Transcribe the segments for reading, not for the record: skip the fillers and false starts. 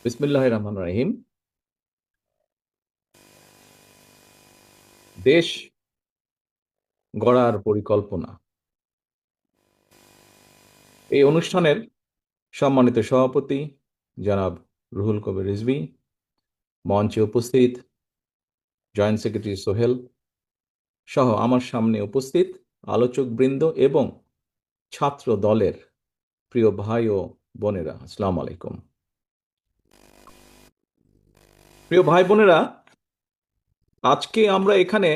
বিসমিল্লাহির রহমানির রহিম। দেশ গড়ার পরিকল্পনা, এই অনুষ্ঠানের সম্মানিত সভাপতি জনাব রুহুল কবির রিজভী, মঞ্চে উপস্থিত জয়েন্ট সেক্রেটারি সোহেল সহ আমার সামনে উপস্থিত আলোচকবৃন্দ এবং ছাত্র দলের প্রিয় ভাই ও বোনেরা, আসসালামু আলাইকুম। প্রিয় ভাই বোনেরা, আজকে আমরা এখানে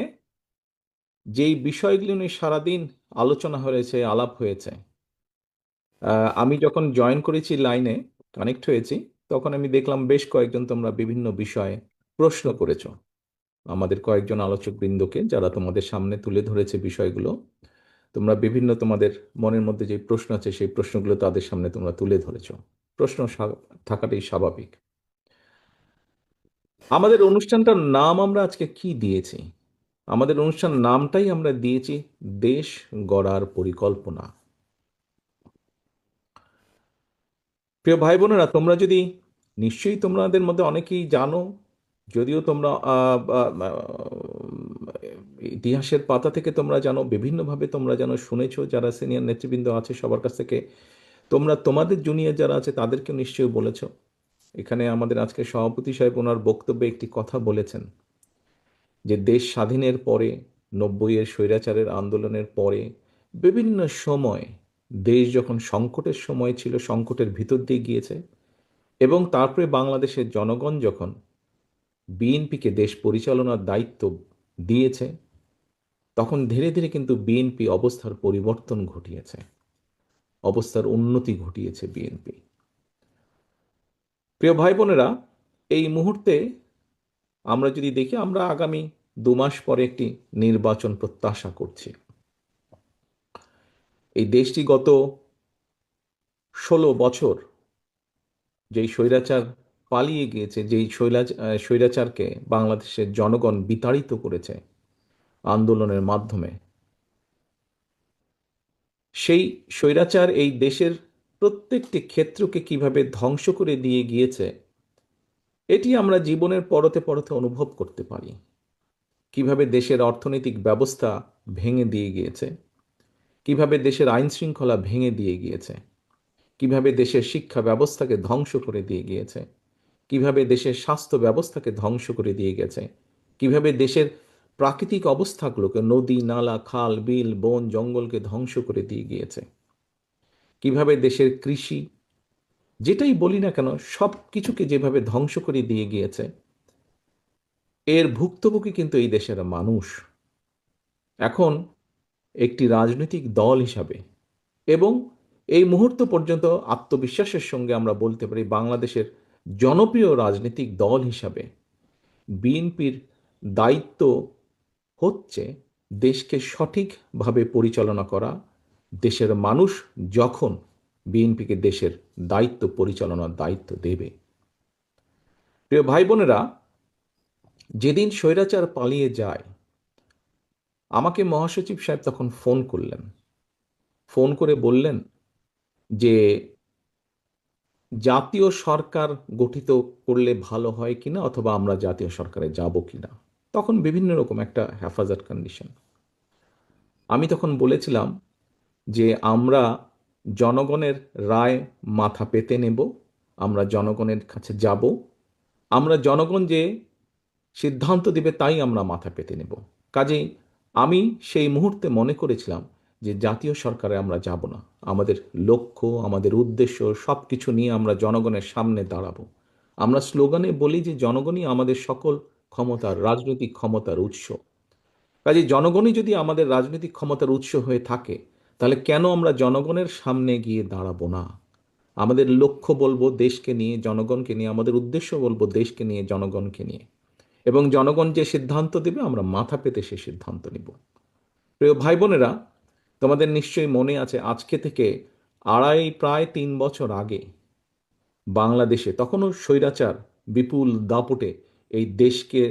যেই বিষয়গুলো নিয়ে সারাদিন আলোচনা হয়েছে, আলাপ হয়েছে, আমি যখন জয়েন করেছি, লাইনে কানেক্ট হয়েছি, তখন আমি দেখলাম বেশ কয়েকজন তোমরা বিভিন্ন বিষয়ে প্রশ্ন করেছো আমাদের কয়েকজন আলোচক বৃন্দকে, যারা তোমাদের সামনে তুলে ধরেছে বিষয়গুলো। তোমরা বিভিন্ন তোমাদের মনের মধ্যে যে প্রশ্ন আছে সেই প্রশ্নগুলো তাদের সামনে তোমরা তুলে ধরেছো। প্রশ্ন থাকাটাই স্বাভাবিক। আমাদের অনুষ্ঠানটার নাম আমরা আজকে কি দিয়েছি? আমাদের অনুষ্ঠান নামটাই আমরা দিয়েছি দেশ গড়ার পরিকল্পনা। প্রিয় ভাই বোনেরা, তোমরা যদি, নিশ্চয়ই তোমাদের মধ্যে অনেকেই জানো, যদিও তোমরা ইতিহাসের পাতা থেকে তোমরা জানো, বিভিন্নভাবে তোমরা জানো, শুনেছো, যারা সিনিয়র নেতৃবৃন্দ আছে সবার কাছ থেকে তোমরা তোমাদের জুনিয়র যারা আছে তাদেরকে নিশ্চয়ই বলেছো। এখানে আমাদের আজকে সভাপতি সাহেব ওনার বক্তব্যে একটি কথা বলেছেন যে দেশ স্বাধীনের পরে, 90-এর স্বৈরাচারের আন্দোলনের পরে বিভিন্ন সময় দেশ যখন সংকটের সময় ছিল, সংকটের ভিতর দিয়ে গিয়েছে, এবং তারপরে বাংলাদেশের জনগণ যখন বিএনপিকে দেশ পরিচালনার দায়িত্ব দিয়েছে, তখন ধীরে ধীরে কিন্তু বিএনপি অবস্থার পরিবর্তন ঘটিয়েছে, অবস্থার উন্নতি ঘটিয়েছে বিএনপি। প্রিয় ভাই বোনেরা, এই মুহূর্তে আমরা যদি দেখি, আমরা আগামী 2 মাস পরে একটি নির্বাচন প্রত্যাশা করছি। এই দেশটি গত 16 বছর যেই স্বৈরাচার পালিয়ে গিয়েছে, যেই স্বৈরাচারকে বাংলাদেশের জনগণ বিতাড়িত করেছে আন্দোলনের মাধ্যমে, সেই স্বৈরাচার এই দেশের প্রত্যেকটি ক্ষেত্রকে কিভাবে ধ্বংস করে দিয়ে গিয়েছে, এটি আমরা জীবনের পরতে পরতে অনুভব করতে পারি। কিভাবে দেশের অর্থনৈতিক ব্যবস্থা ভেঙে দিয়ে গিয়েছে, কিভাবে দেশের আইন শৃঙ্খলা ভেঙে দিয়ে গিয়েছে, কিভাবে দেশের শিক্ষা ব্যবস্থাকে ধ্বংস করে দিয়ে গিয়েছে, কিভাবে দেশের স্বাস্থ্য ব্যবস্থাকে ধ্বংস করে দিয়ে গেছে, কিভাবে দেশের প্রাকৃতিক অবস্থাগুলোকে, নদী নালা খাল বিল বন জঙ্গলকে ধ্বংস করে দিয়ে গিয়েছে, কিভাবে দেশের কৃষি, যেটাই বলি না কেন, সব কিছুকে যেভাবে ধ্বংস করে দিয়ে গিয়েছে, এর ভুক্তভোগী কিন্তু এই দেশের মানুষ। এখন একটি রাজনৈতিক দল হিসাবে এবং এই মুহূর্ত পর্যন্ত আত্মবিশ্বাসের সঙ্গে আমরা বলতে পারি বাংলাদেশের জনপ্রিয় রাজনৈতিক দল হিসাবে বিএনপির দায়িত্ব হচ্ছে দেশকে সঠিকভাবে পরিচালনা করা। দেশের মানুষ যখন বিএনপিকে দেশের দায়িত্ব পরিচালনার দায়িত্ব দেবে, প্রিয় ভাই বোনেরা, যেদিন স্বৈরাচার পালিয়ে যায়, আমাকে মহাসচিব সাহেব তখন ফোন করলেন। ফোন করে বললেন যে জাতীয় সরকার গঠিত করলে ভালো হয় কিনা, অথবা আমরা জাতীয় সরকারে যাব কিনা। তখন বিভিন্ন রকম একটা হেফাজত কন্ডিশন। আমি তখন বলেছিলাম যে আমরা জনগণের রায় মাথা পেতে নেব, আমরা জনগণের কাছে যাব, আমরা জনগণ যে সিদ্ধান্ত দিবে তাই আমরা মাথা পেতে নেব। কাজেই আমি সেই মুহূর্তে মনে করেছিলাম যে জাতীয় সরকারে আমরা যাব না। আমাদের লক্ষ্য, আমাদের উদ্দেশ্য সব কিছু নিয়ে আমরা জনগণের সামনে দাঁড়াবো। আমরা স্লোগানে বলি যে জনগণই আমাদের সকল ক্ষমতার, রাজনৈতিক ক্ষমতার উৎস। কাজেই জনগণই যদি আমাদের রাজনৈতিক ক্ষমতার উৎস হয়ে থাকে, তাহলে কেন আমরা জনগণের সামনে গিয়ে দাঁড়াবো না? আমাদের লক্ষ্য বলবো দেশকে নিয়ে, জনগণকে নিয়ে, আমাদের উদ্দেশ্য বলবো দেশকে নিয়ে, জনগণকে নিয়ে, এবং জনগণ যে সিদ্ধান্ত দেবে আমরা মাথা পেতে সে সিদ্ধান্ত নিব। প্রিয় ভাই বোনেরা, তোমাদের নিশ্চয়ই মনে আছে, আজকে থেকে প্রায় 3 বছর আগে বাংলাদেশে তখনও স্বৈরাচার বিপুল দাপটে এই দেশকে,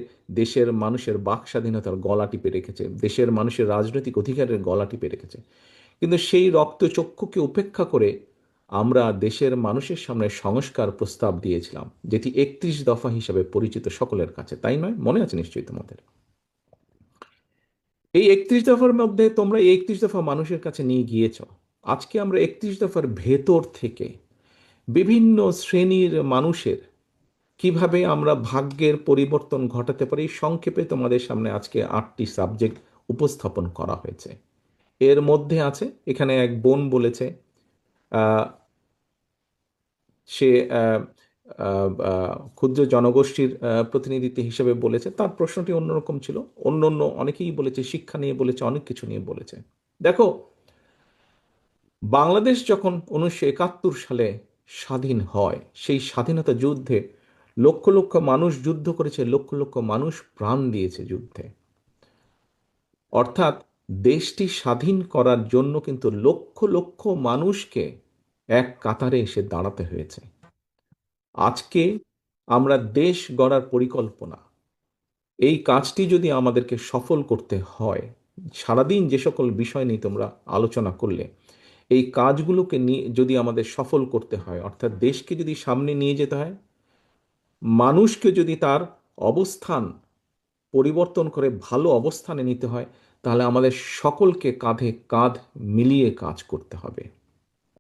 দেশের মানুষের বাক স্বাধীনতার গলা টিপে রেখেছে, দেশের মানুষের রাজনৈতিক অধিকারের গলা টিপে রেখেছে। কিন্তু সেই রক্তচক্ষুকে উপেক্ষা করে আমরা দেশের মানুষের সামনে সংস্কার প্রস্তাব দিয়েছিলাম, যেটি 31 দফা হিসাবে পরিচিত সকলের কাছে, তাই নয়? মনে আছে নিশ্চয়ই তোমাদের। এই 31 দফার মধ্যে তোমরা এই 31 দফা মানুষের কাছে নিয়ে গিয়েছ। আজকে আমরা 31 দফার ভেতর থেকে বিভিন্ন শ্রেণীর মানুষের কিভাবে আমরা ভাগ্যের পরিবর্তন ঘটাতে পারি, সংক্ষেপে তোমাদের সামনে আজকে 8টি সাবজেক্ট উপস্থাপন করা হয়েছে। এর মধ্যে আছে, এখানে এক বোন বলেছে, আহ, সে ক্ষুদ্র জনগোষ্ঠীর প্রতিনিধিত্ব হিসেবে বলেছে। তার প্রশ্নটি অন্যরকম ছিল। অন্য অন্য অনেকেই বলেছে, শিক্ষা নিয়ে বলেছে, অনেক কিছু নিয়ে বলেছে। দেখো, বাংলাদেশ যখন 1971 সালে স্বাধীন হয়, সেই স্বাধীনতা যুদ্ধে লক্ষ লক্ষ মানুষ যুদ্ধ করেছে, লক্ষ লক্ষ মানুষ প্রাণ দিয়েছে যুদ্ধে। অর্থাৎ দেশটি স্বাধীন করার জন্য কিন্তু লক্ষ লক্ষ মানুষকে এক কাতারে এসে দাঁড়াতে হয়েছে। আজকে আমরা দেশ গড়ার পরিকল্পনা, এই কাজটি যদি আমাদেরকে সফল করতে হয়, সারাদিন যে সকল বিষয় নিয়ে তোমরা আলোচনা করলে, এই কাজগুলোকে নিয়ে যদি আমাদের সফল করতে হয়, অর্থাৎ দেশকে যদি সামনে নিয়ে যেতে হয়, মানুষকে যদি তার অবস্থান পরিবর্তন করে ভালো অবস্থানে নিতে হয়, তাহলে আমাদের সকলকে কাঁধে কাঁধ মিলিয়ে কাজ করতে হবে।